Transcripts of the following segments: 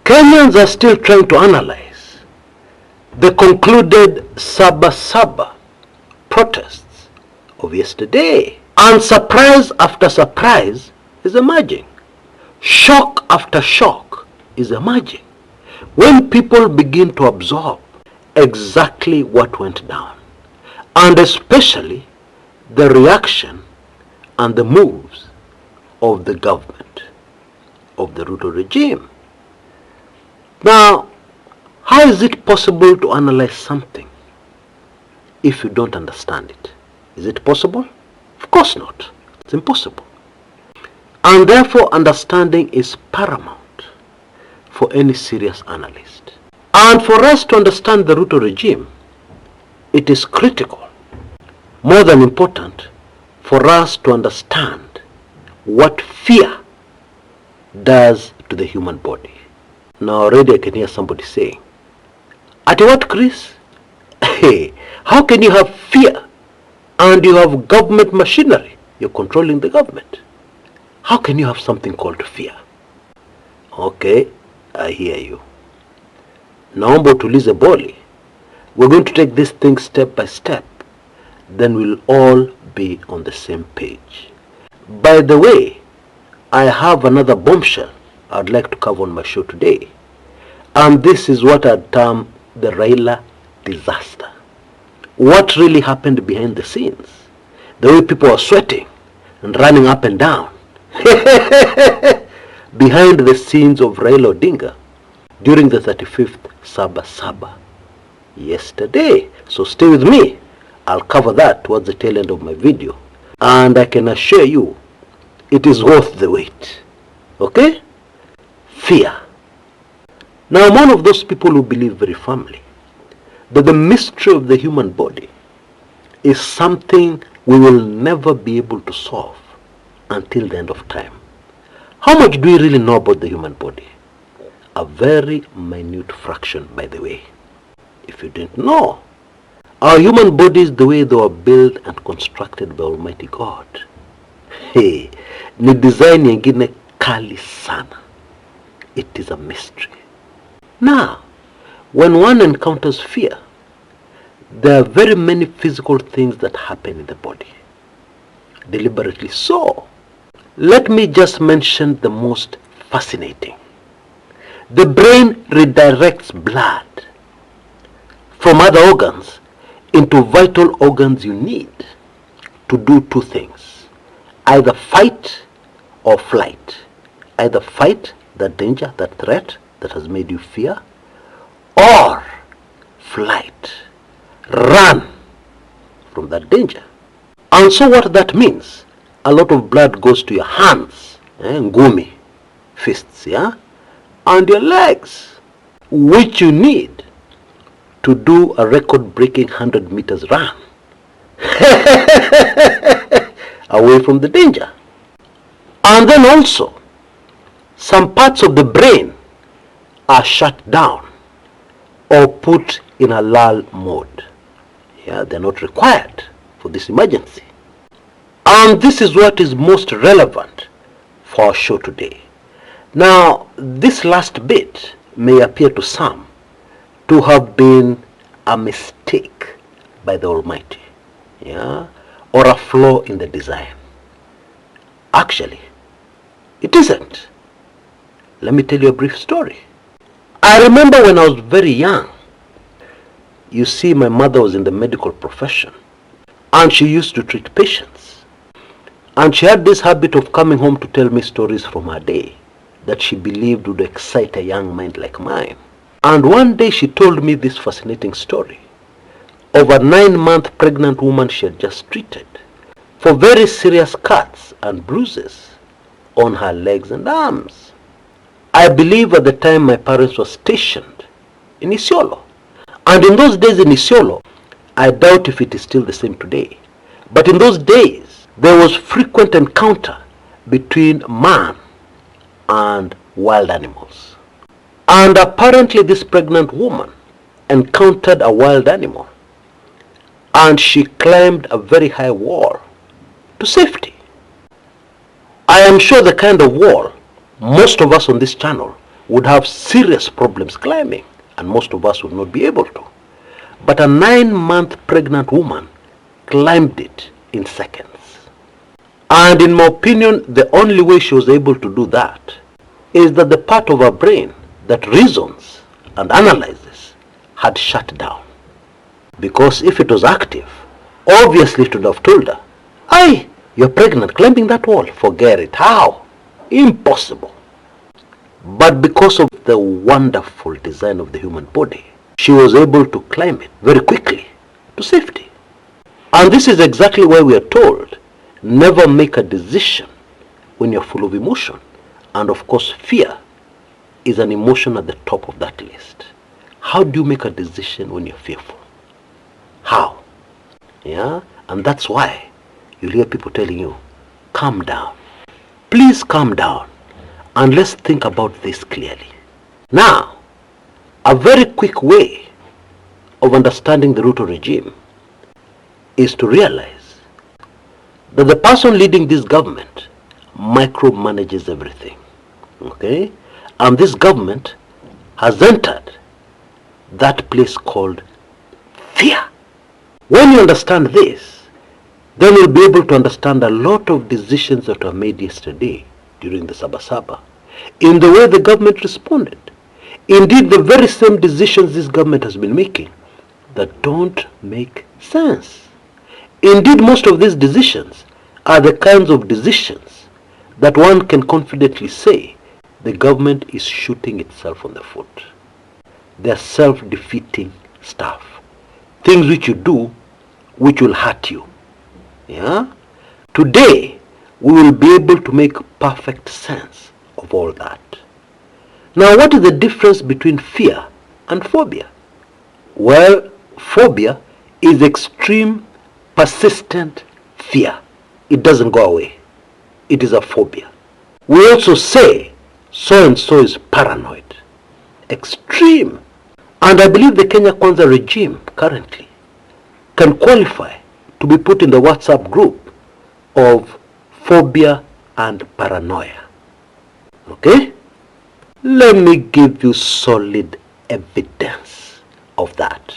Kenyans are still trying to analyze the concluded Saba Saba protests of yesterday. And surprise after surprise is emerging. Shock after shock is emerging when people begin to absorb exactly what went down, and especially the reaction and the moves of the government, of the Ruto regime. Now, how is it possible to analyze something if you don't understand it? Is it possible? Of course not. It's impossible. And therefore, understanding is paramount for any serious analyst. And for us to understand the Ruto regime, it is critical, more than important, for us to understand what fear does to the human body. Now already I can hear somebody saying, "At what, Chris? Hey, how can you have fear and you have government machinery? You're controlling the government. How can you have something called fear?" Okay, I hear you. Naomba utulize boli. We're going to take this thing step by step. Then we'll all be on the same page. By the way, I have another bombshell I'd like to cover on my show today. And this is what I'd term the Raila disaster. What really happened behind the scenes? The way people are sweating and running up and down behind the scenes of Raila Odinga during the 35th Saba Saba yesterday. So stay with me. I'll cover that towards the tail end of my video. And I can assure you, it is worth the wait. Okay? Fear. Now, I'm one of those people who believe very firmly that the mystery of the human body is something we will never be able to solve until the end of time. How much do we really know about the human body? A very minute fraction, by the way. If you didn't know, our human bodies, the way they were built and constructed by Almighty God, hey, ni design yengine kali sana. It is a mystery. Now, when one encounters fear, there are very many physical things that happen in the body. Deliberately so. Let me just mention the most fascinating. The brain redirects blood from other organs into vital organs you need to do two things: either fight or flight. Either fight that danger, that threat that has made you fear, or flight, run from that danger. And so what that means, a lot of blood goes to your hands, ngumi, fists, yeah, and your legs, which you need to do a record-breaking 100 meters run away from the danger. And then also, some parts of the brain are shut down or put in a lull mode. Yeah, they're not required for this emergency. And this is what is most relevant for our show today. Now, this last bit may appear to some to have been a mistake by the Almighty, yeah, or a flaw in the design. Actually, it isn't. Let me tell you a brief story. I remember when I was very young, you see, my mother was in the medical profession, and she used to treat patients. And she had this habit of coming home to tell me stories from her day that she believed would excite a young mind like mine. And one day she told me this fascinating story of a 9-month pregnant woman she had just treated for very serious cuts and bruises on her legs and arms. I believe at the time my parents were stationed in Isiolo. And in those days in Isiolo, I doubt if it is still the same today, but in those days, there was frequent encounter between man and wild animals. And apparently this pregnant woman encountered a wild animal, and she climbed a very high wall to safety. I am sure the kind of wall most of us on this channel would have serious problems climbing, and most of us would not be able to. But a 9-month pregnant woman climbed it in seconds. And in my opinion, the only way she was able to do that is that the part of her brain that reasons and analyzes had shut down. Because if it was active, obviously it would have told her, "Aye, you're pregnant, climbing that wall, forget it. How? Impossible." But because of the wonderful design of the human body, she was able to climb it very quickly to safety. And this is exactly why we are told, never make a decision when you're full of emotion. And of course, fear is an emotion at the top of that list. How do you make a decision when you're fearful? How? Yeah? And that's why you'll hear people telling you, calm down. Please calm down. And let's think about this clearly. Now, a very quick way of understanding the Ruto regime is to realize that the person leading this government micromanages everything. Okay? And this government has entered that place called fear. When you understand this, then you'll be able to understand a lot of decisions that were made yesterday during the Saba Saba in the way the government responded. Indeed, the very same decisions this government has been making that don't make sense. Indeed, most of these decisions are the kinds of decisions that one can confidently say the government is shooting itself on the foot. They're self-defeating stuff. Things which you do which will hurt you. Yeah? Today, we will be able to make perfect sense of all that. Now, what is the difference between fear and phobia? Well, phobia is extreme, persistent fear. It doesn't go away. It is a phobia. We also say so-and-so is paranoid. Extreme. And I believe the Kenya Kwanza regime currently can qualify to be put in the WhatsApp group of phobia and paranoia. Okay? Let me give you solid evidence of that.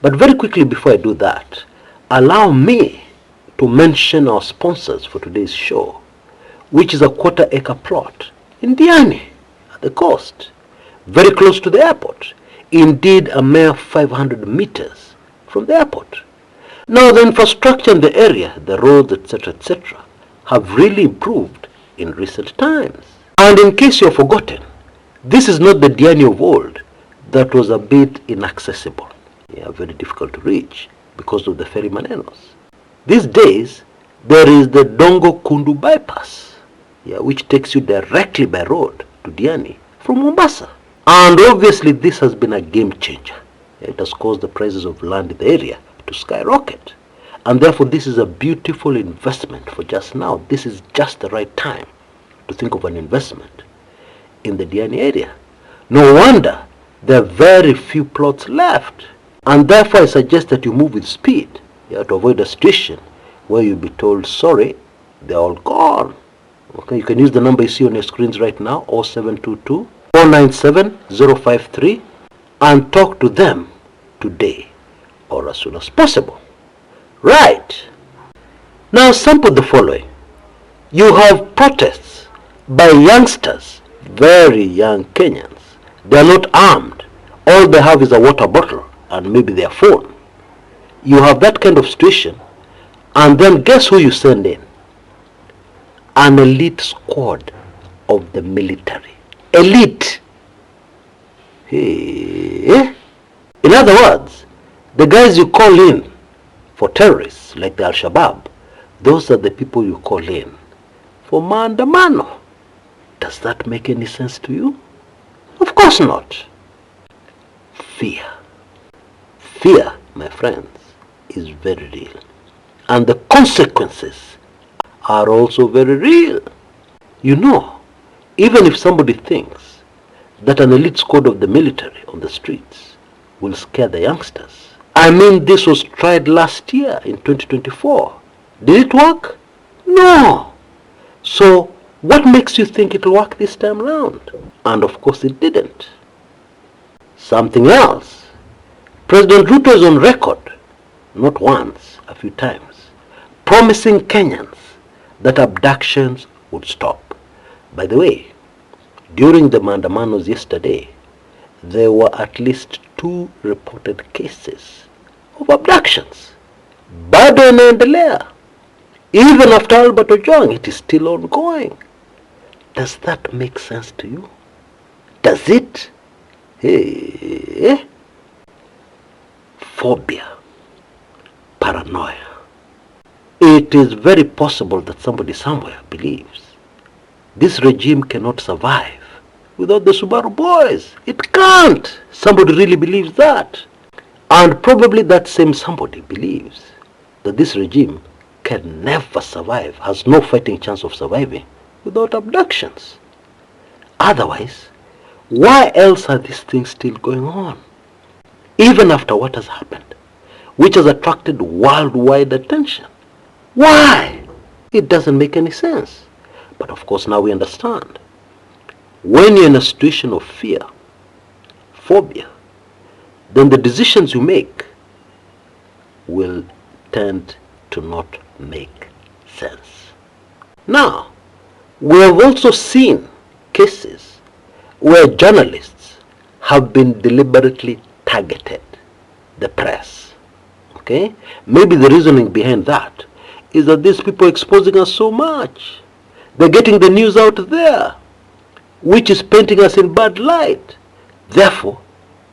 But very quickly before I do that, allow me to mention our sponsors for today's show, which is a quarter-acre plot in Diani, at the coast, very close to the airport. Indeed, a mere 500 meters from the airport. Now, the infrastructure in the area, the roads, etc., have really improved in recent times. And in case you've forgotten, this is not the Diani of old that was a bit inaccessible. Yeah, very difficult to reach because of the ferry manenos. These days, there is the Dongo Kundu bypass, yeah, which takes you directly by road to Diani from Mombasa. And obviously, this has been a game changer. It has caused the prices of land in the area to skyrocket. And therefore, this is a beautiful investment for just now. This is just the right time to think of an investment in the Diani area. No wonder there are very few plots left. And therefore, I suggest that you move with speed, yeah, to avoid a situation where you'll be told, sorry, they're all gone. Okay, you can use the number you see on your screens right now, 0722 497 053, and talk to them today or as soon as possible. Right. Now sample the following. You have protests by youngsters, very young Kenyans. They are not armed. All they have is a water bottle and maybe their phone. You have that kind of situation, and then guess who you send in? An elite squad of the military. Elite. Hey. In other words, the guys you call in for terrorists like the Al-Shabaab, those are the people you call in for maandamano. Does that make any sense to you? Of course not. Fear. Fear, my friends, is very real. And the consequences are also very real. You know, even if somebody thinks that an elite squad of the military on the streets will scare the youngsters. I mean, this was tried last year in 2024. Did it work? No. So, What makes you think it'll work this time round? And of course it didn't. Something else. President Ruto is on record, not once, a few times, promising Kenyans that abductions would stop. By the way, during the maandamanos yesterday, there were at least 2 reported cases of abductions. Bado inaendelea. Even after Albert Ojwang, it is still ongoing. Does that make sense to you? Does it? Hey. Phobia. Paranoia. It is very possible that somebody somewhere believes this regime cannot survive without the Subaru boys. It can't. Somebody really believes that. And probably that same somebody believes that this regime can never survive, has no fighting chance of surviving without abductions. Otherwise, why else are these things still going on? Even after what has happened, which has attracted worldwide attention. Why? It doesn't make any sense. But of course now we understand. When you're in a situation of fear, phobia, then the decisions you make will tend to not make sense. Now, we have also seen cases where journalists have been deliberately targeted, the press. Okay? Maybe the reasoning behind that is that these people are exposing us so much. They're getting the news out there, which is painting us in bad light. Therefore,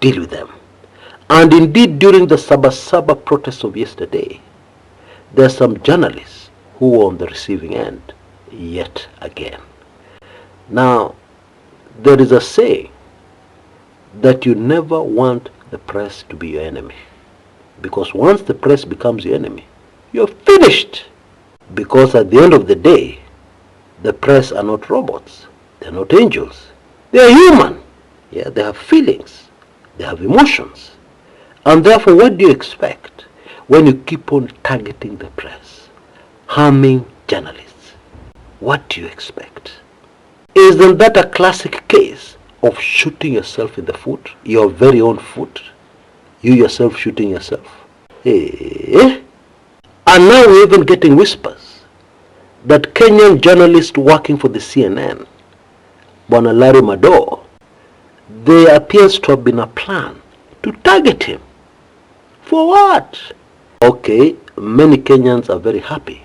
deal with them. And indeed, during the Saba Saba protests of yesterday, there are some journalists who were on the receiving end yet again. Now, there is a saying that you never want the press to be your enemy. Because once the press becomes your enemy, you're finished. Because at the end of the day, the press are not robots. They're not angels. They are human. Yeah, they have feelings. They have emotions. And therefore, what do you expect when you keep on targeting the press, harming journalists? What do you expect? Isn't that a classic case of shooting yourself in the foot, your very own foot? You yourself shooting yourself? And now we're even getting whispers that Kenyan journalist working for the CNN, Bwana Larry Madowo, there appears to have been a plan to target him. For what? Okay, many Kenyans are very happy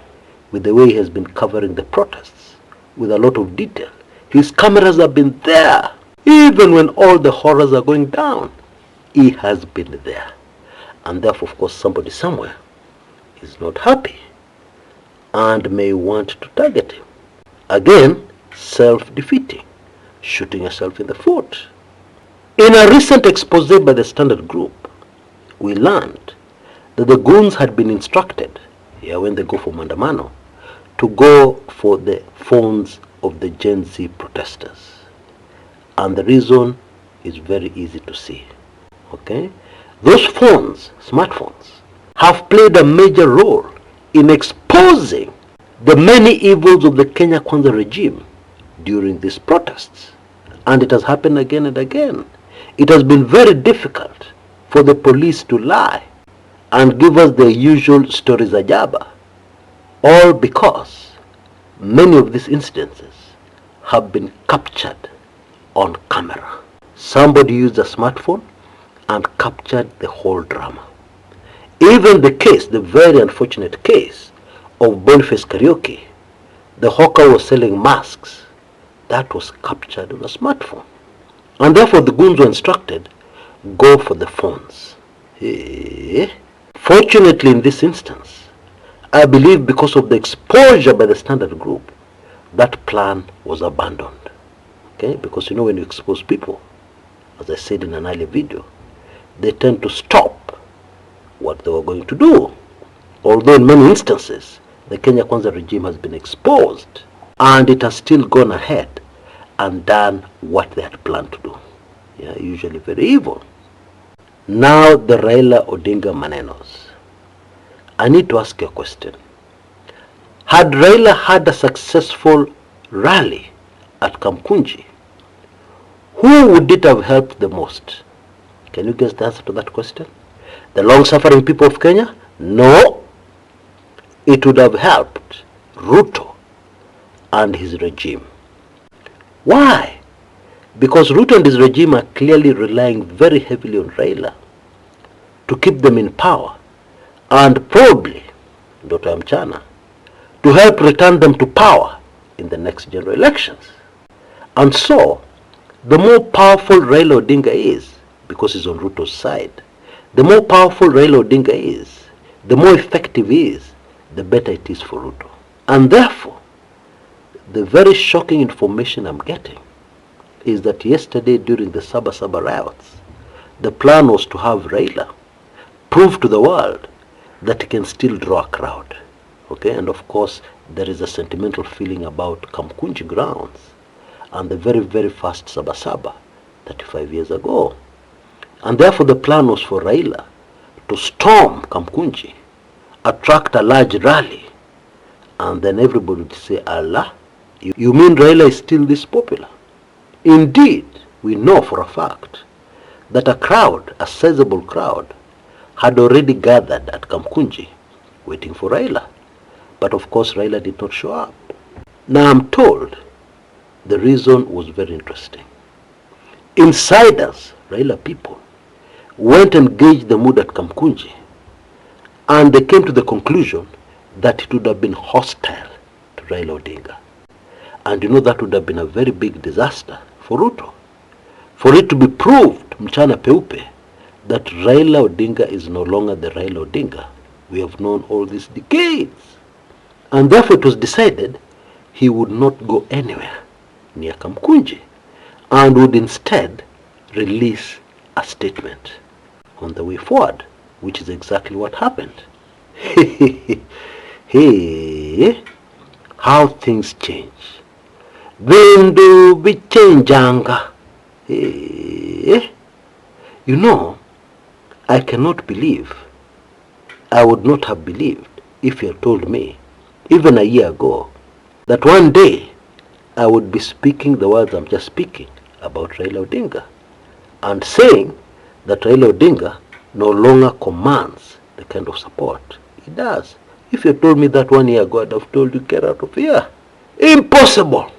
with the way he has been covering the protests with a lot of detail. His cameras have been there. Even when all the horrors are going down, he has been there. And therefore, of course, somebody somewhere is not happy and may want to target him. Again, self-defeating, shooting yourself in the foot. In a recent expose by the Standard Group, we learned that the goons had been instructed, when they go for maandamano, to go for the phones of the Gen Z protesters. And the reason is very easy to see. Okay? Those phones, smartphones, have played a major role in exposing the many evils of the Kenya Kwanza regime during these protests. And it has happened again and again. It has been very difficult for the police to lie and give us the usual stories ajaba. All because many of these incidences have been captured on camera. Somebody used a smartphone and captured the whole drama. Even the case, the very unfortunate case of Boniface Karaoke, the hawker was selling masks, that was captured on a smartphone. And therefore the goons were instructed, go for the phones. Fortunately in this instance, I believe because of the exposure by the Standard Group, that plan was abandoned. Okay? Because when you expose people, as I said in an earlier video, they tend to stop what they were going to do. Although in many instances, the Kenya Kwanza regime has been exposed and it has still gone ahead and done what they had planned to do. Usually very evil. Now the Raila Odinga manenos. I need to ask you a question. Had Raila had a successful rally at Kamkunji, who would it have helped the most? Can you guess the answer to that question? The long-suffering people of Kenya? No. It would have helped Ruto and his regime. Why? Because Ruto and his regime are clearly relying very heavily on Raila to keep them in power, and probably, Dr. Mchana, to help return them to power in the next general elections. And so, the more powerful Raila Odinga is, because he's on Ruto's side, the more powerful Raila Odinga is, the more effective he is, the better it is for Ruto. And therefore, the very shocking information I'm getting is that yesterday during the Saba Saba riots, the plan was to have Raila prove to the world that he can still draw a crowd. Okay, and of course, there is a sentimental feeling about Kamkunji grounds and the very, very first Saba Saba 35 years ago. And therefore the plan was for Raila to storm Kamkunji, attract a large rally, and then everybody would say, Allah, you mean Raila is still this popular? Indeed, we know for a fact that a crowd, a sizable crowd, had already gathered at Kamkunji waiting for Raila. But of course, Raila did not show up. Now I'm told the reason was very interesting. Insiders, Raila people, went and gauged the mood at Kamkunji, and they came to the conclusion that it would have been hostile to Raila Odinga. And you know that would have been a very big disaster for Ruto. For it to be proved, mchana peupe, that Raila Odinga is no longer the Raila Odinga we have known all these decades. And therefore it was decided he would not go anywhere near Kamkunji and would instead release a statement on the way forward, which is exactly what happened. Hey, how things change. Bindu bichenjanga. Hey. You know, I cannot believe, I would not have believed if you had told me, even a year ago, that one day I would be speaking the words I'm just speaking about Raila Odinga and saying that Raila Odinga no longer commands the kind of support he does. If you had told me that 1 year ago, I'd have told you, get out of here. Impossible.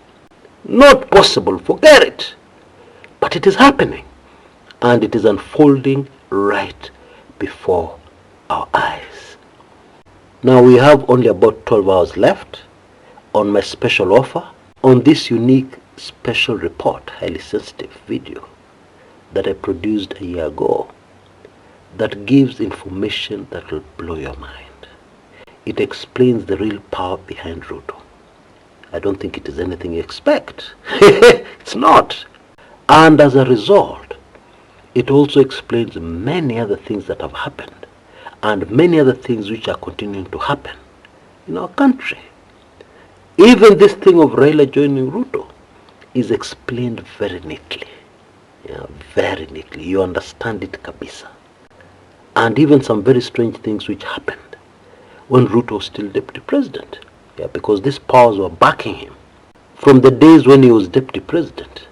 Not possible. Forget it. But it is happening. And it is unfolding right before our eyes. Now we have only about 12 hours left on my special offer on this unique special report, highly sensitive video that I produced a year ago that gives information that will blow your mind. It explains the real power behind Ruto. I don't think it is anything you expect. It's not. And as a result, it also explains many other things that have happened and many other things which are continuing to happen in our country. Even this thing of Raila joining Ruto is explained very neatly. Yeah, very neatly. You understand it kabisa. And even some very strange things which happened when Ruto was still deputy president. Yeah, because these powers were backing him from the days when he was deputy president.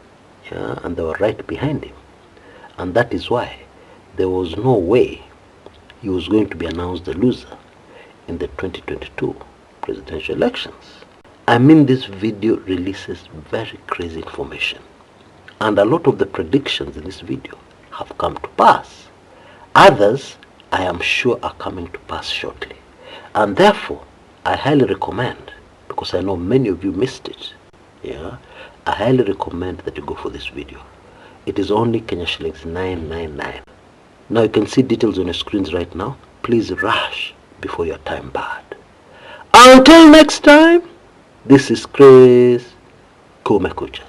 Yeah, and they were right behind him. And that is why there was no way he was going to be announced the loser in the 2022 presidential elections. I mean, this video releases very crazy information. And a lot of the predictions in this video have come to pass. Others, I am sure, are coming to pass shortly. And therefore, I highly recommend, because I know many of you missed it, yeah, I highly recommend that you go for this video. It is only Kenya shillings 999. Now you can see details on your screens right now. Please rush before your time bad. Until next time, this is Chris Kumekucha.